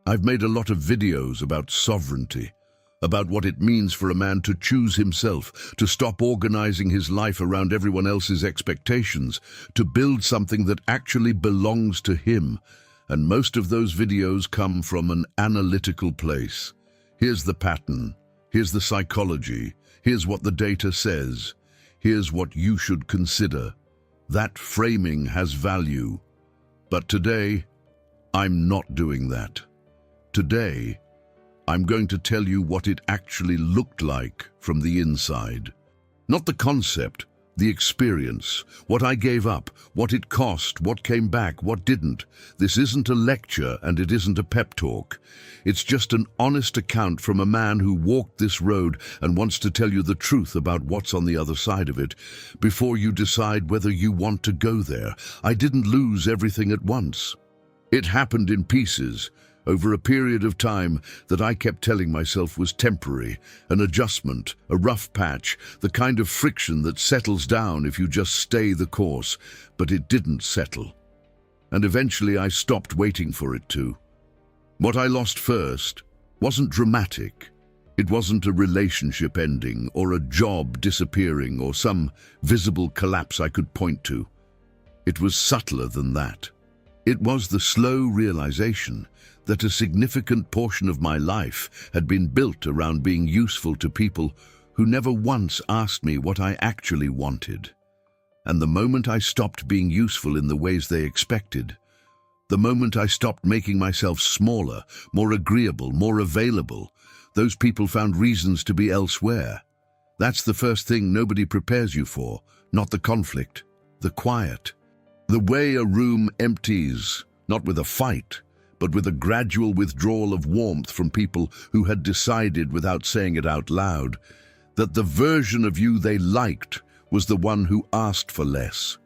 I've made a lot of videos about sovereignty, about what it means for a man to choose himself, to stop organizing his life around everyone else's expectations, to build something that actually belongs to him. And most of those videos come from an analytical place. Here's the pattern, here's the psychology, here's what the data says, here's what you should consider. That framing has value. But today, I'm not doing that. Today, I'm going to tell you what it actually looked like from the inside. Not the concept, the experience, what I gave up, what it cost, what came back, what didn't. This isn't a lecture and it isn't a pep talk. It's just an honest account from a man who walked this road and wants to tell you the truth about what's on the other side of it before you decide whether you want to go there. I didn't lose everything at once. It happened in pieces, over a period of time that I kept telling myself was temporary, an adjustment, a rough patch, the kind of friction that settles down if you just stay the course, but it didn't settle. And eventually I stopped waiting for it to. What I lost first wasn't dramatic. It wasn't a relationship ending or a job disappearing or some visible collapse I could point to. It was subtler than that. It was the slow realization that a significant portion of my life had been built around being useful to people who never once asked me what I actually wanted. And the moment I stopped being useful in the ways they expected, the moment I stopped making myself smaller, more agreeable, more available, those people found reasons to be elsewhere. That's the first thing nobody prepares you for, not the conflict, the quiet. The way a room empties, not with a fight, but with a gradual withdrawal of warmth from people who had decided without saying it out loud that the version of you they liked was the one who asked for less.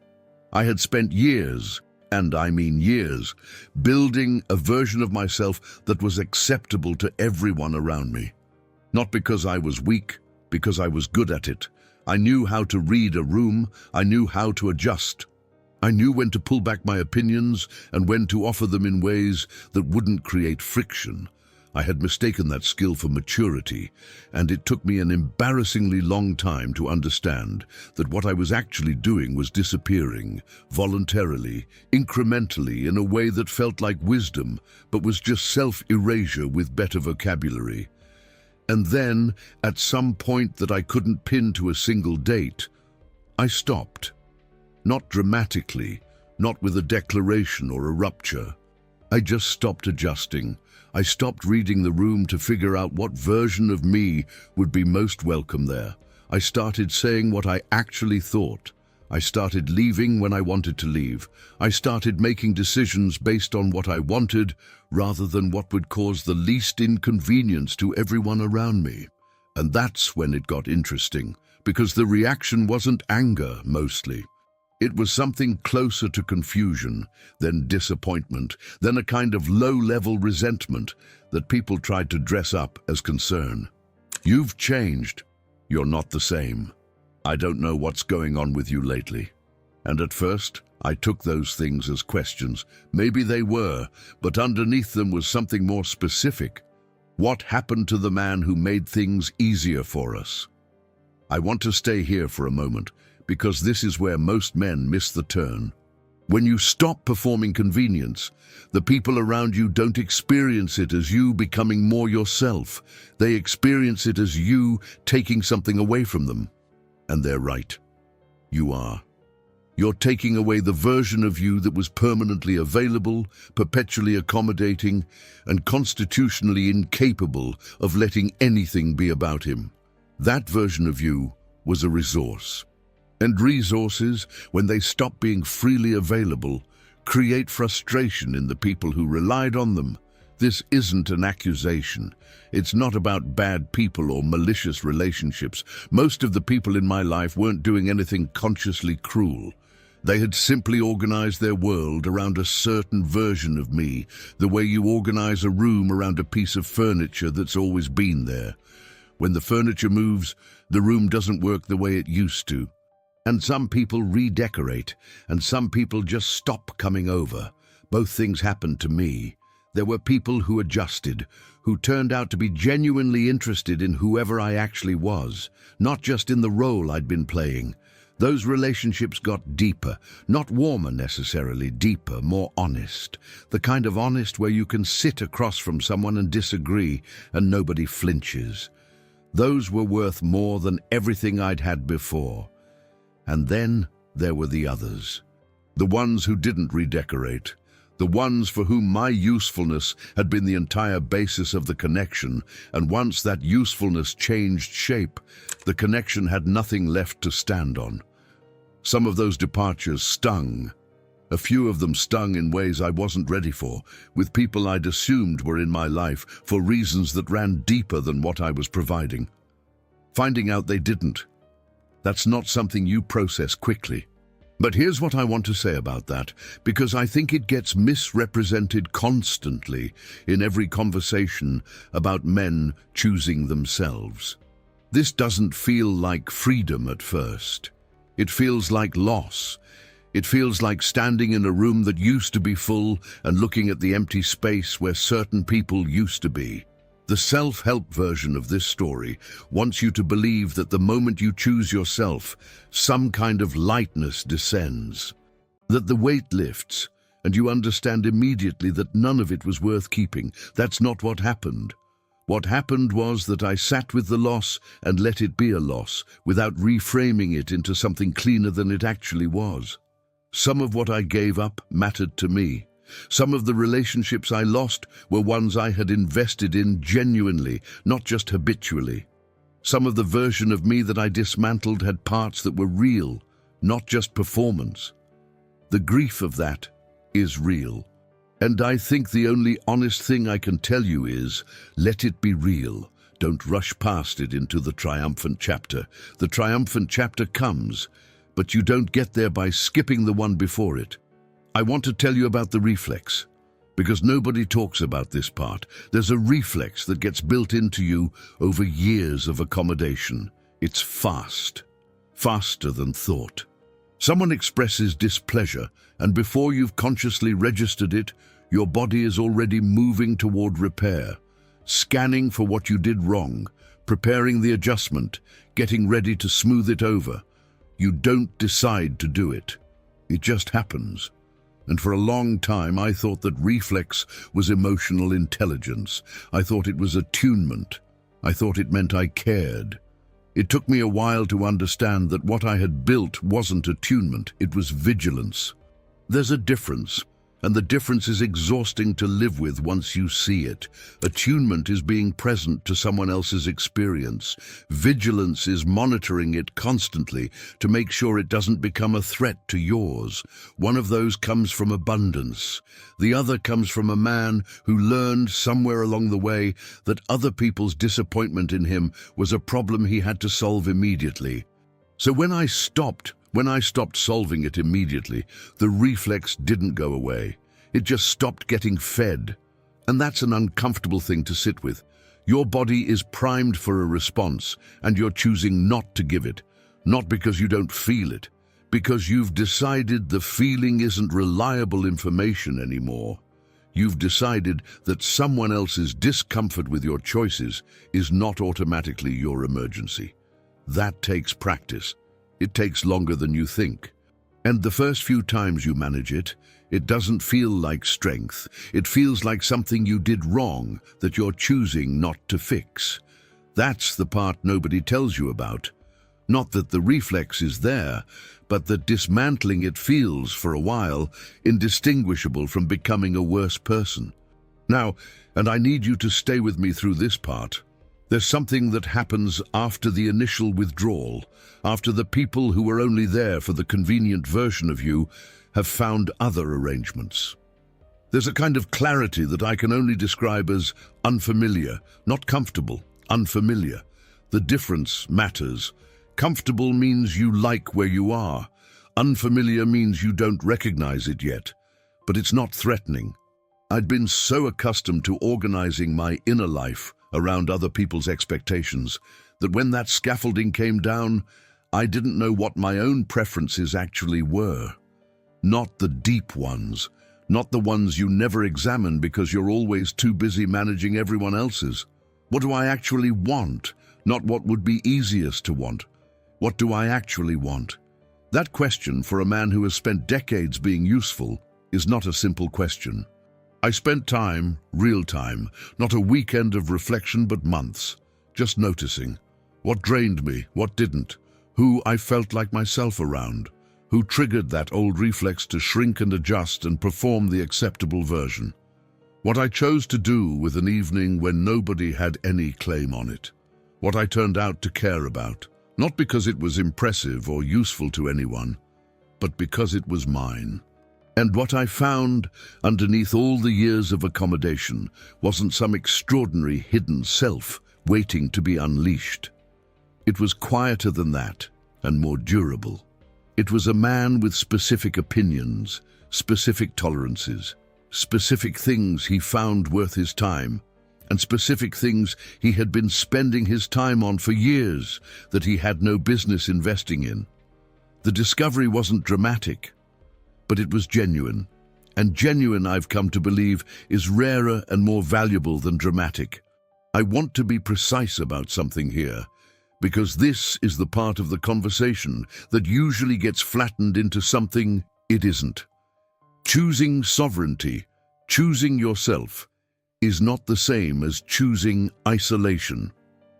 I had spent years, and I mean years, building a version of myself that was acceptable to everyone around me. Not because I was weak, because I was good at it. I knew how to read a room, I knew how to adjust. I knew when to pull back my opinions and when to offer them in ways that wouldn't create friction. I had mistaken that skill for maturity, and it took me an embarrassingly long time to understand that what I was actually doing was disappearing, voluntarily, incrementally, in a way that felt like wisdom, but was just self-erasure with better vocabulary. And then, at some point that I couldn't pin to a single date, I stopped. Not dramatically, not with a declaration or a rupture. I just stopped adjusting. I stopped reading the room to figure out what version of me would be most welcome there. I started saying what I actually thought. I started leaving when I wanted to leave. I started making decisions based on what I wanted rather than what would cause the least inconvenience to everyone around me. And that's when it got interesting, because the reaction wasn't anger, mostly. It was something closer to confusion, then disappointment, then a kind of low-level resentment that people tried to dress up as concern. You've changed. You're not the same. I don't know what's going on with you lately. And at first, I took those things as questions. Maybe they were, but underneath them was something more specific. What happened to the man who made things easier for us? I want to stay here for a moment, because this is where most men miss the turn. When you stop performing convenience, the people around you don't experience it as you becoming more yourself. They experience it as you taking something away from them. And they're right. You are. You're taking away the version of you that was permanently available, perpetually accommodating, and constitutionally incapable of letting anything be about him. That version of you was a resource. And resources, when they stop being freely available, create frustration in the people who relied on them. This isn't an accusation. It's not about bad people or malicious relationships. Most of the people in my life weren't doing anything consciously cruel. They had simply organized their world around a certain version of me, the way you organize a room around a piece of furniture that's always been there. When the furniture moves, the room doesn't work the way it used to. And some people redecorate, and some people just stop coming over. Both things happened to me. There were people who adjusted, who turned out to be genuinely interested in whoever I actually was, not just in the role I'd been playing. Those relationships got deeper, not warmer necessarily, deeper, more honest. The kind of honest where you can sit across from someone and disagree and nobody flinches. Those were worth more than everything I'd had before. And then there were the others. The ones who didn't redecorate. The ones for whom my usefulness had been the entire basis of the connection, and once that usefulness changed shape, the connection had nothing left to stand on. Some of those departures stung. A few of them stung in ways I wasn't ready for, with people I'd assumed were in my life for reasons that ran deeper than what I was providing. Finding out they didn't. That's not something you process quickly. But here's what I want to say about that, because I think it gets misrepresented constantly in every conversation about men choosing themselves. This doesn't feel like freedom at first. It feels like loss. It feels like standing in a room that used to be full and looking at the empty space where certain people used to be. The self-help version of this story wants you to believe that the moment you choose yourself, some kind of lightness descends, that the weight lifts, and you understand immediately that none of it was worth keeping. That's not what happened. What happened was that I sat with the loss and let it be a loss, without reframing it into something cleaner than it actually was. Some of what I gave up mattered to me. Some of the relationships I lost were ones I had invested in genuinely, not just habitually. Some of the version of me that I dismantled had parts that were real, not just performance. The grief of that is real. And I think the only honest thing I can tell you is, let it be real. Don't rush past it into the triumphant chapter. The triumphant chapter comes, but you don't get there by skipping the one before it. I want to tell you about the reflex, because nobody talks about this part. There's a reflex that gets built into you over years of accommodation. It's fast, faster than thought. Someone expresses displeasure, and before you've consciously registered it, your body is already moving toward repair, scanning for what you did wrong, preparing the adjustment, getting ready to smooth it over. You don't decide to do it. It just happens. And for a long time, I thought that reflex was emotional intelligence. I thought it was attunement. I thought it meant I cared. It took me a while to understand that what I had built wasn't attunement, it was vigilance. There's a difference, and the difference is exhausting to live with once you see it. Attunement is being present to someone else's experience. Vigilance is monitoring it constantly to make sure it doesn't become a threat to yours. One of those comes from abundance. The other comes from a man who learned somewhere along the way that other people's disappointment in him was a problem he had to solve immediately. So when I stopped solving it immediately, the reflex didn't go away. It just stopped getting fed. And that's an uncomfortable thing to sit with. Your body is primed for a response, and you're choosing not to give it. Not because you don't feel it, because you've decided the feeling isn't reliable information anymore. You've decided that someone else's discomfort with your choices is not automatically your emergency. That takes practice. It takes longer than you think. And the first few times you manage it, it doesn't feel like strength. It feels like something you did wrong that you're choosing not to fix. That's the part nobody tells you about. Not that the reflex is there, but that dismantling it feels, for a while, indistinguishable from becoming a worse person. Now, and I need you to stay with me through this part, there's something that happens after the initial withdrawal, after the people who were only there for the convenient version of you have found other arrangements. There's a kind of clarity that I can only describe as unfamiliar, not comfortable, unfamiliar. The difference matters. Comfortable means you like where you are. Unfamiliar means you don't recognize it yet, but it's not threatening. I'd been so accustomed to organizing my inner life around other people's expectations that when that scaffolding came down, I didn't know what my own preferences actually were. Not the deep ones, not the ones you never examine because you're always too busy managing everyone else's. What do I actually want? Not what would be easiest to want. What do I actually want? That question, for a man who has spent decades being useful, is not a simple question. I spent time, real time, not a weekend of reflection but months, just noticing what drained me, what didn't, who I felt like myself around, who triggered that old reflex to shrink and adjust and perform the acceptable version. What I chose to do with an evening when nobody had any claim on it. What I turned out to care about, not because it was impressive or useful to anyone, but because it was mine. And what I found underneath all the years of accommodation wasn't some extraordinary hidden self waiting to be unleashed. It was quieter than that and more durable. It was a man with specific opinions, specific tolerances, specific things he found worth his time, and specific things he had been spending his time on for years that he had no business investing in. The discovery wasn't dramatic, but it was genuine. And genuine, I've come to believe, is rarer and more valuable than dramatic. I want to be precise about something here, because this is the part of the conversation that usually gets flattened into something it isn't. Choosing sovereignty, choosing yourself, is not the same as choosing isolation.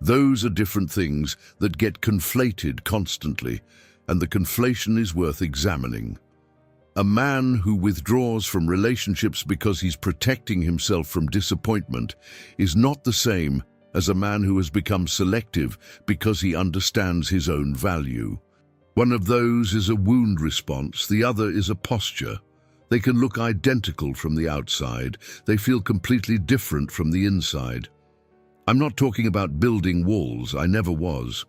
Those are different things that get conflated constantly, and the conflation is worth examining. A man who withdraws from relationships because he's protecting himself from disappointment is not the same as a man who has become selective because he understands his own value. One of those is a wound response, the other is a posture. They can look identical from the outside, they feel completely different from the inside. I'm not talking about building walls, I never was.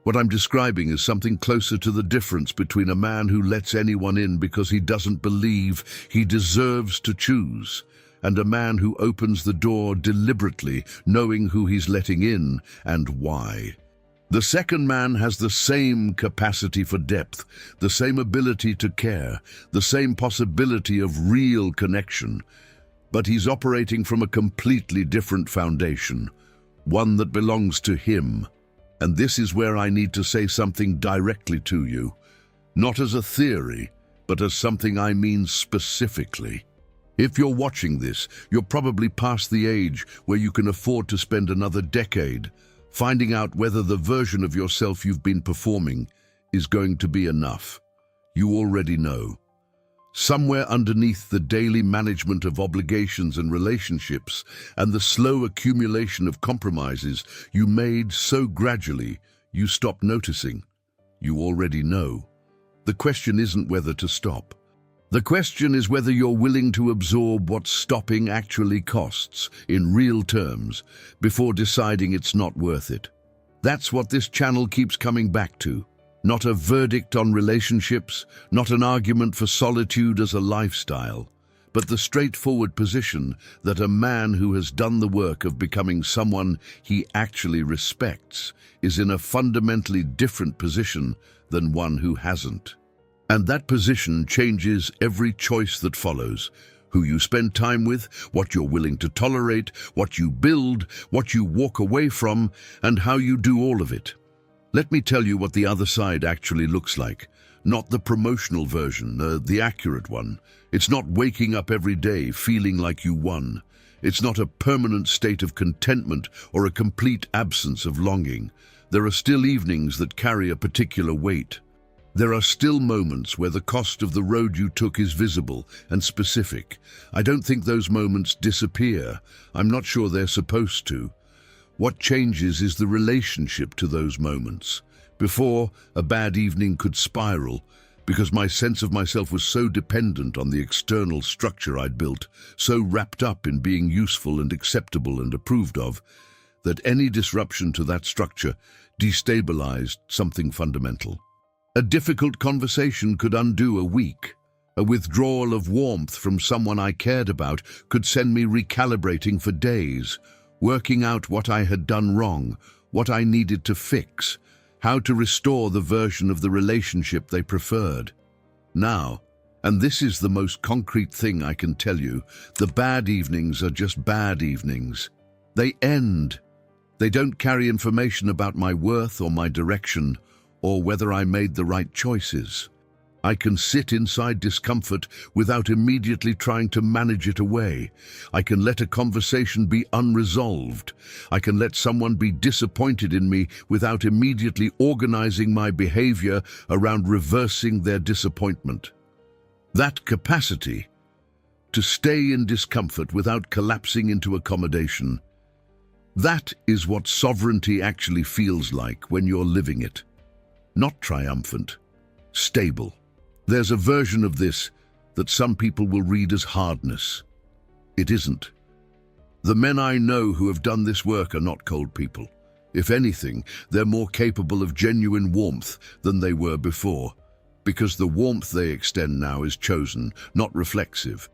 What I'm describing is something closer to the difference between a man who lets anyone in because he doesn't believe he deserves to choose, and a man who opens the door deliberately, knowing who he's letting in and why. The second man has the same capacity for depth, the same ability to care, the same possibility of real connection, but he's operating from a completely different foundation, one that belongs to him. And this is where I need to say something directly to you, not as a theory, but as something I mean specifically. If you're watching this, you're probably past the age where you can afford to spend another decade finding out whether the version of yourself you've been performing is going to be enough. You already know. Somewhere underneath the daily management of obligations and relationships and the slow accumulation of compromises you made so gradually you stopped noticing. You already know. The question isn't whether to stop. The question is whether you're willing to absorb what stopping actually costs in real terms before deciding it's not worth it. That's what this channel keeps coming back to. Not a verdict on relationships, not an argument for solitude as a lifestyle, but the straightforward position that a man who has done the work of becoming someone he actually respects is in a fundamentally different position than one who hasn't. And that position changes every choice that follows. Who you spend time with, what you're willing to tolerate, what you build, what you walk away from, and how you do all of it. Let me tell you what the other side actually looks like. Not the promotional version, the accurate one. It's not waking up every day feeling like you won. It's not a permanent state of contentment or a complete absence of longing. There are still evenings that carry a particular weight. There are still moments where the cost of the road you took is visible and specific. I don't think those moments disappear. I'm not sure they're supposed to. What changes is the relationship to those moments. Before, a bad evening could spiral because my sense of myself was so dependent on the external structure I'd built, so wrapped up in being useful and acceptable and approved of, that any disruption to that structure destabilized something fundamental. A difficult conversation could undo a week. A withdrawal of warmth from someone I cared about could send me recalibrating for days, working out what I had done wrong, what I needed to fix, how to restore the version of the relationship they preferred. Now, And this is the most concrete thing I can tell you. The bad evenings are just bad evenings. They end. They don't carry information about my worth or my direction, or whether I made the right choices. I can sit inside discomfort without immediately trying to manage it away. I can let a conversation be unresolved. I can let someone be disappointed in me without immediately organizing my behavior around reversing their disappointment. That capacity to stay in discomfort without collapsing into accommodation, that is what sovereignty actually feels like when you're living it. Not triumphant, stable. There's a version of this that some people will read as hardness. It isn't. The men I know who have done this work are not cold people. If anything, they're more capable of genuine warmth than they were before, because the warmth they extend now is chosen, not reflexive.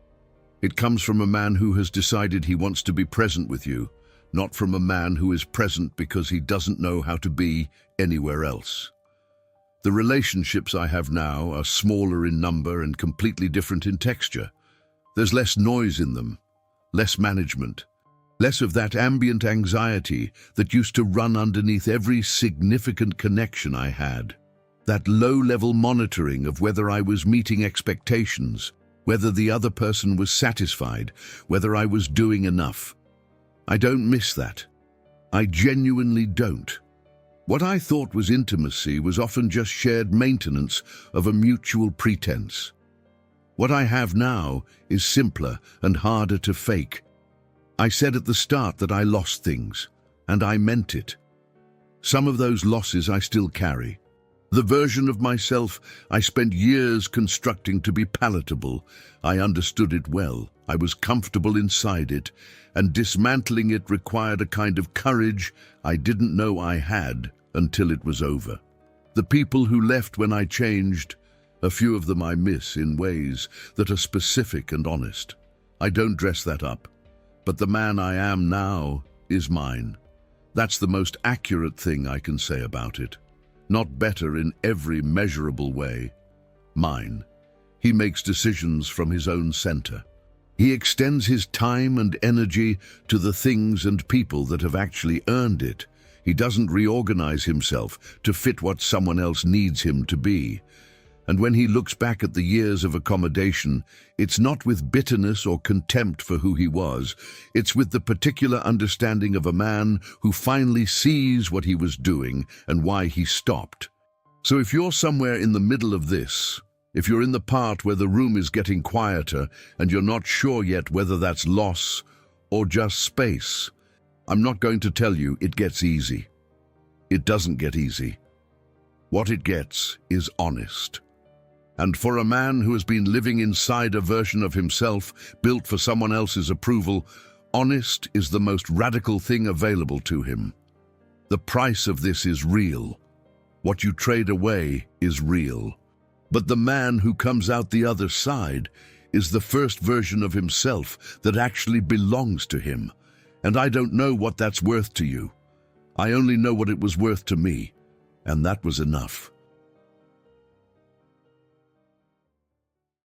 It comes from a man who has decided he wants to be present with you, not from a man who is present because he doesn't know how to be anywhere else. The relationships I have now are smaller in number and completely different in texture. There's less noise in them, less management, less of that ambient anxiety that used to run underneath every significant connection I had. That low-level monitoring of whether I was meeting expectations, whether the other person was satisfied, whether I was doing enough. I don't miss that. I genuinely don't. What I thought was intimacy was often just shared maintenance of a mutual pretense. What I have now is simpler and harder to fake. I said at the start that I lost things, and I meant it. Some of those losses I still carry. The version of myself I spent years constructing to be palatable, I understood it well. I was comfortable inside it, and dismantling it required a kind of courage I didn't know I had until it was over. The people who left when I changed, a few of them I miss in ways that are specific and honest. I don't dress that up, but the man I am now is mine. That's the most accurate thing I can say about it. Not better in every measurable way. Mine. He makes decisions from his own center. He extends his time and energy to the things and people that have actually earned it. He doesn't reorganize himself to fit what someone else needs him to be. And when he looks back at the years of accommodation, it's not with bitterness or contempt for who he was. It's with the particular understanding of a man who finally sees what he was doing and why he stopped. So if you're somewhere in the middle of this, if you're in the part where the room is getting quieter and you're not sure yet whether that's loss or just space, I'm not going to tell you it gets easy. It doesn't get easy. What it gets is honest. And for a man who has been living inside a version of himself built for someone else's approval, honest is the most radical thing available to him. The price of this is real. What you trade away is real. But the man who comes out the other side is the first version of himself that actually belongs to him. And I don't know what that's worth to you. I only know what it was worth to me, and that was enough.